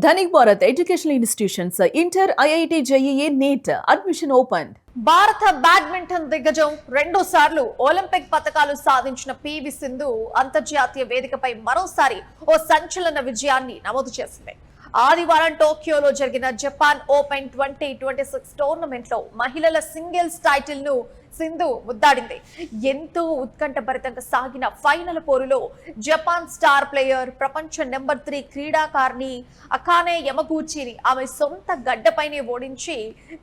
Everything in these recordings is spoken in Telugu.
Dhanik Bharat educational institutions inter IIT JEE NEET admission open. భారత బ్యాడ్మింటన్ దిగ్గజం రెండోసార్లు ఒలింపిక్ పతకాలు సాధించిన పివి సింధు అంతర్జాతీయ వేదికపై మరోసారి ఓ సంచలన విజయాన్ని నమోదు చేసింది. ఆదివారం టోక్యోలో జరిగిన జపాన్ ఓపెన్ 2026 టోర్నమెంట్ లో మహిళల సింగిల్స్ టైటిల్ ను సింధు ముద్దాడింది. ఎంతో ఉత్కంఠభరితంగా సాగిన ఫైనల్ పోరులో జపాన్ స్టార్ ప్లేయర్, ప్రపంచ నెంబర్ 3 క్రీడాకారిణి అకానే యమగూచిని ఆమె సొంత గడ్డపైనే ఓడించి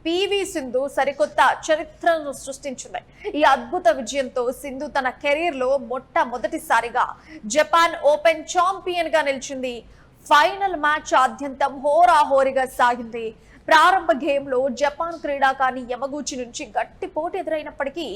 పివి సింధు సరికొత్త చరిత్రను సృష్టించింది. ఈ అద్భుత విజయంతో సింధు తన కెరీర్ లో మొట్టమొదటిసారిగా జపాన్ ఓపెన్ ఛాంపియన్ గా నిలిచింది. ఫైనల్ మ్యాచ్ ఆద్యంతం హోరాహోరీగా సాగింది. ప్రారంభ గేమ్ లో జపాన్ క్రీడాకారిణి యమగూచి నుంచి గట్టి పోటీ ఎదురైనప్పటికీ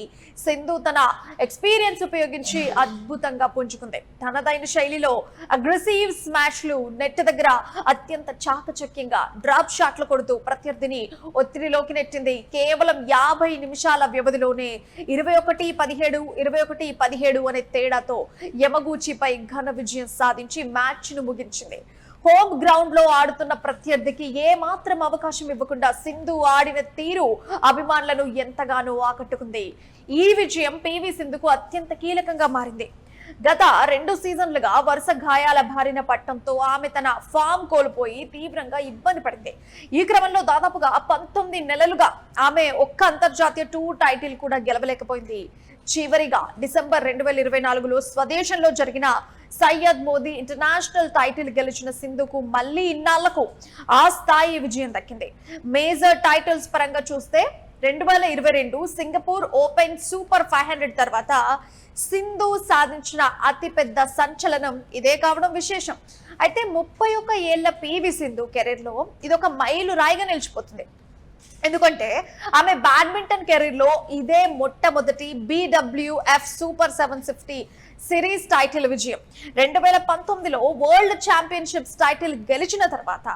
సింధు తన ఎక్స్పీరియన్స్ ఉపయోగించి అద్భుతంగా పుంజుకుంది. తనదైన శైలిలో అగ్రెసివ్ స్మాష్లు, నెట్ దగ్గర అత్యంత చాకచక్యంగా డ్రాప్ షాట్లు కొడుతూ ప్రత్యర్థిని ఒత్తిడిలోకి నెట్టింది. కేవలం 50 నిమిషాల వ్యవధిలోనే 21-17, 21-17 అనే తేడాతో యమగూచిపై ఘన విజయం సాధించి మ్యాచ్ ను ముగించింది. హోమ్ గ్రౌండ్ లో ఆడుతున్న ప్రత్యర్థికి ఏ మాత్రం అవకాశం ఇవ్వకుండా సింధు ఆడిన తీరు అభిమానులను ఎంతగానో ఆకట్టుకుంది. ఈ విజయం పివి సింధుకు అత్యంత కీలకంగా మారింది. గత 2 సీజన్లుగా వరుస గాయాల బారిన పట్టడంతో ఆమె తన ఫామ్ కోల్పోయి తీవ్రంగా ఇబ్బంది పడింది. ఈ క్రమంలో దాదాపుగా 19 నెలలుగా ఆమె ఒక్క అంతర్జాతీయ టూర్ టైటిల్ కూడా గెలవలేకపోయింది. చివరిగా డిసెంబర్ 2024లో స్వదేశంలో జరిగిన సయ్యద్ మోదీ ఇంటర్నేషనల్ టైటిల్ గెలిచిన సింధుకు మళ్లీ ఇన్నాళ్లకు ఆ స్థాయి విజయం దక్కింది. మేజర్ టైటిల్స్ పరంగా చూస్తే 2022 సింగపూర్ ఓపెన్ సూపర్ 500 తర్వాత సింధు సాధించిన అతిపెద్ద సంచలనం ఇదే కావడం విశేషం. అయితే 31 ఏళ్ల పివి సింధు కెరీర్ లో ఇదొక మైలు రాయిగా నిలిచిపోతుంది. ఎందుకంటే ఆమె బ్యాడ్మింటన్ కెరీర్ లో ఇదే మొట్టమొదటి BWF సూపర్ 750 సిరీస్ టైటిల్ విజయం. 2019లో వరల్డ్ ఛాంపియన్షిప్స్ టైటిల్ గెలిచిన తర్వాత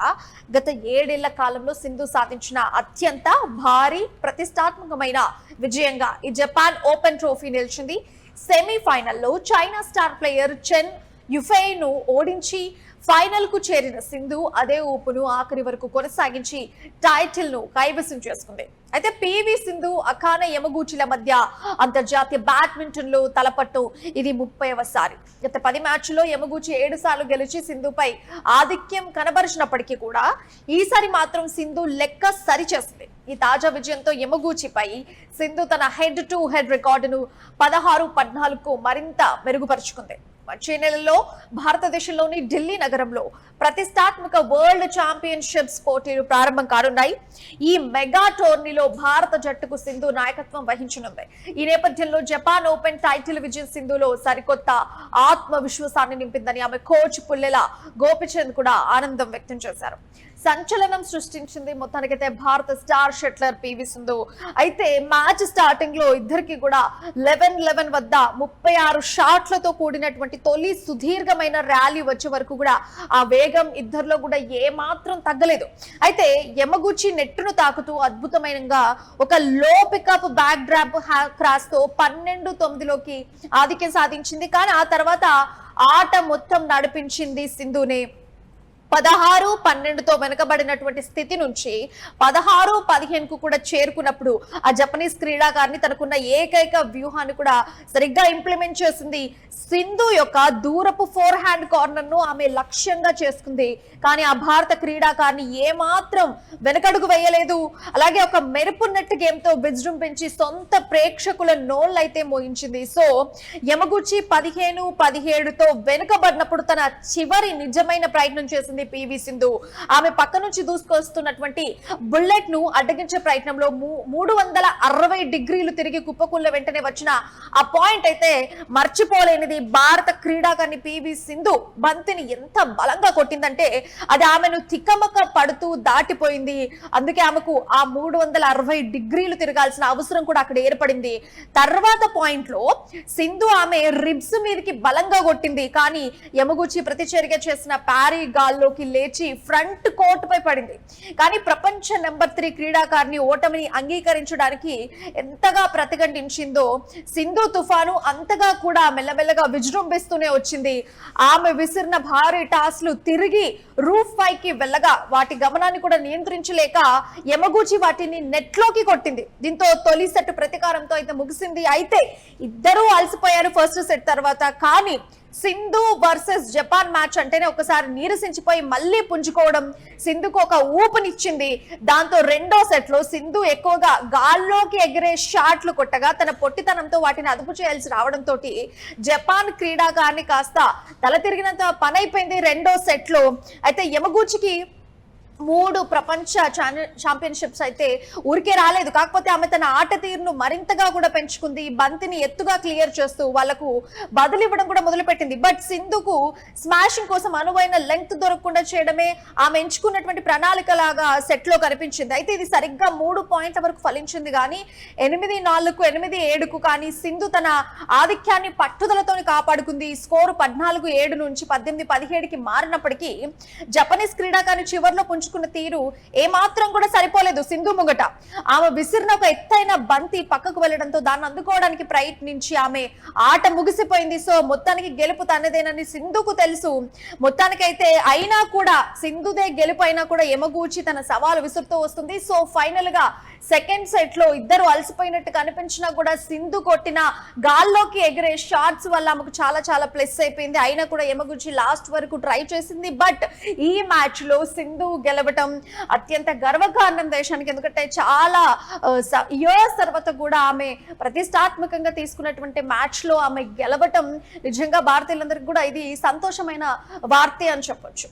గత 7 ఏళ్ల కాలంలో సింధు సాధించిన అత్యంత భారీ ప్రతిష్టాత్మకమైన విజయంగా ఈ జపాన్ ఓపెన్ ట్రోఫీ నిలిచింది. సెమీఫైనల్లో చైనా స్టార్ ప్లేయర్ చెన్ యుఫెయిను ఓడించి ఫైనల్ కు చేరిన సింధు అదే ఊపును ఆఖరి వరకు కొనసాగించి టైటిల్ ను కైవసం చేసుకుంది. అయితే పివి సింధు, అకానే యమగూచిల మధ్య అంతర్జాతీయ బ్యాడ్మింటన్ లో తలపట్టు ఇది 30వసారి. గత 10 మ్యాచ్ల్లో యమగూచి 7 సార్లు గెలిచి సింధుపై ఆధిక్యం కనబరిచినప్పటికీ కూడా ఈసారి మాత్రం సింధు లెక్క సరిచేసింది. ఈ తాజా విజయంతో యమగూచిపై సింధు తన హెడ్ టు హెడ్ రికార్డును 16-14కు మరింత మెరుగుపరుచుకుంది. వచ్చే నెలలో భారతదేశంలోని ఢిల్లీ నగరంలో ప్రతిష్టాత్మక వరల్డ్ ఛాంపియన్షిప్స్ పోటీలు ప్రారంభం కానున్నాయి. ఈ మెగా టోర్నీలో భారత జట్టుకు సింధు నాయకత్వం వహించనుంది. ఈ నేపథ్యంలో జపాన్ ఓపెన్ టైటిల్ విజయం సింధులో సరికొత్త ఆత్మవిశ్వాసాన్ని నింపిందని ఆమె కోచ్ పుల్లెల గోపిచంద్ కూడా ఆనందం వ్యక్తం చేశారు. సంచలనం సృష్టించింది మొత్తానికైతే భారత స్టార్ షట్లర్ పివి సింధు. అయితే మ్యాచ్ స్టార్టింగ్ లో ఇద్దరికి కూడా 11-11 వద్ద 36 షాట్లతో కూడినటువంటి తొలి సుదీర్ఘమైన ర్యాలీ వచ్చే వరకు కూడా ఆ వేగం ఇద్దరిలో కూడా ఏ మాత్రం తగ్గలేదు. అయితే యమగూచి నెట్టును తాకుతూ అద్భుతమైనగా ఒక లో పికప్ బ్యాక్ డ్రాప్ క్రాస్ తో 12-9లోకి ఆధిక్యం సాధించింది. కానీ ఆ తర్వాత ఆట మొత్తం నడిపించింది సింధునే. 16-12తో వెనుకబడినటువంటి స్థితి నుంచి 16-15కు కూడా చేరుకున్నప్పుడు ఆ జపనీస్ క్రీడాకారిణి తనకున్న ఏకైక వ్యూహాన్ని కూడా సరిగ్గా ఇంప్లిమెంట్ చేసింది. సింధు యొక్క దూరపు ఫోర్ హ్యాండ్ కార్నర్ ను ఆమె లక్ష్యంగా చేసుకుంది. కానీ ఆ భారత క్రీడాకారిణి ఏమాత్రం వెనకడుగు వేయలేదు. అలాగే ఒక మెరుపు నెట్ గేమ్ తో విజృంభించి సొంత ప్రేక్షకుల నోళ్ళైతే మోయించింది. సో యమగూచి 15-17తో వెనుకబడినప్పుడు తన చివరి నిజమైన ప్రయత్నం చేసింది పివి సింధు. ఆమె పక్క నుంచి దూసుకొస్తున్నటువంటి బుల్లెట్ ను అడ్డగించే ప్రయత్నంలో 360 డిగ్రీలు తిరిగి కుప్పకూల వెంటనే వచ్చిన ఆ పాయింట్ అయితే మర్చిపోలేనిది. భారత క్రీడాకారిణి పివి సింధు బంతిని ఎంత బలంగా కొట్టిందంటే అది ఆమెను తిక్కమక్క పడుతూ దాటిపోయింది. అందుకే ఆమెకు ఆ 360 డిగ్రీలు తిరగాల్సిన అవసరం కూడా అక్కడ ఏర్పడింది. తర్వాత పాయింట్ లో సింధు ఆమె రిబ్స్ మీదకి బలంగా కొట్టింది. కానీ యమగూచి ప్రతిచర్య చేసిన ప్యారీ గాల్లో గాల్లోకి లేచి ఫ్రంట్ కోర్ట్ పై పడింది. కానీ ప్రపంచ నెంబర్ 3 క్రీడాకారిణి ఓటమిని అంగీకరించడానికి ఎంతగా ప్రతిఘటించిందో సింధు తుఫాను అంతగా కూడా మెల్లమెల్లగా విజృంభిస్తూనే వచ్చింది. ఆమె విసిరిన భారీ టాస్లు తిరిగి రూఫ్ పైకి వెళ్ళగా వాటి గమనాన్ని కూడా నియంత్రించలేక యమగూచి వాటిని నెట్ లోకి కొట్టింది. దీంతో తొలి సెట్ ప్రతీకారంతో అయితే ముగిసింది. అయితే ఇద్దరూ అలసిపోయారు ఫస్ట్ సెట్ తర్వాత. కానీ సింధు వర్సెస్ జపాన్ మ్యాచ్ అంటేనే ఒకసారి నీరసించిపోయి మళ్ళీ పుంజుకోవడం సింధుకు ఒక ఊపునిచ్చింది. దాంతో రెండో సెట్ లో సింధు ఎక్కువగా గాల్లోకి ఎగిరే షాట్లు కొట్టగా తన పొట్టితనంతో వాటిని అదుపు చేయాల్సి రావడంతో జపాన్ క్రీడాకారిణి కాస్త తల తిరిగినంత పని అయిపోయింది రెండో సెట్ లో. అయితే యమగూచికి 3 ప్రపంచ ఛాంపియన్షిప్స్ అయితే ఊరికే రాలేదు. కాకపోతే ఆమె తన ఆట తీరును మరింతగా కూడా పెంచుకుంది. బంతిని ఎత్తుగా క్లియర్ చేస్తూ వాళ్లకు బదులివ్వడం కూడా మొదలుపెట్టింది. బట్ సింధుకు స్మాషింగ్ కోసం అనువైన లెంగ్త్ దొరకకుండా చేయడమే ఆమె ఎంచుకున్నటువంటి ప్రణాళిక లాగా సెట్ లో కనిపించింది. అయితే ఇది సరిగ్గా 3 పాయింట్ల వరకు ఫలించింది. కానీ 8-4, 8-7కు కానీ సింధు తన ఆధిక్యాన్ని పట్టుదలతో కాపాడుకుంది. స్కోరు 14-7 నుంచి 18-17కి మారినప్పటికీ జపనీస్ క్రీడాకారిణి చివరిలో పుంజుకున్న తీరు ఏమాత్రం కూడా సరిపోలేదు సింధు ముంగట. ఆమె విసిరిన ఒక ఎత్తైన బంతి పక్కకు వెళ్లడంతో దాన్ని అందుకోవడానికి ప్రయత్నించి ఆమె ఆట ముగిసిపోయింది. సో మొత్తానికి గెలుపు తనదేనని సింధుకు తెలుసు. మొత్తానికైతే అయినా కూడా సింధుదే గెలుపు అయినా కూడా యమగూచి తన సవాలు విసురుతూ వస్తుంది. సో ఫైనల్ గా సెకండ్ సెట్ లో ఇద్దరు అలసిపోయినట్టు కనిపించినా కూడా సింధు కొట్టిన గాల్లోకి ఎగిరే షాట్స్ వల్ల ఆమెకు చాలా ప్లస్ అయిపోయింది. అయినా కూడా యమగూచి లాస్ట్ వరకు ట్రై చేసింది. బట్ ఈ మ్యాచ్ లో సింధు గెలవటం అత్యంత గర్వకారణం దేశానికి. ఎందుకంటే చాలా ఇయర్స్ తర్వాత కూడా ఆమె ప్రతిష్టాత్మకంగా తీసుకున్నటువంటి మ్యాచ్ లో ఆమె గెలవటం నిజంగా భారతీయులందరికీ కూడా ఇది సంతోషమైన వార్తే అని చెప్పొచ్చు.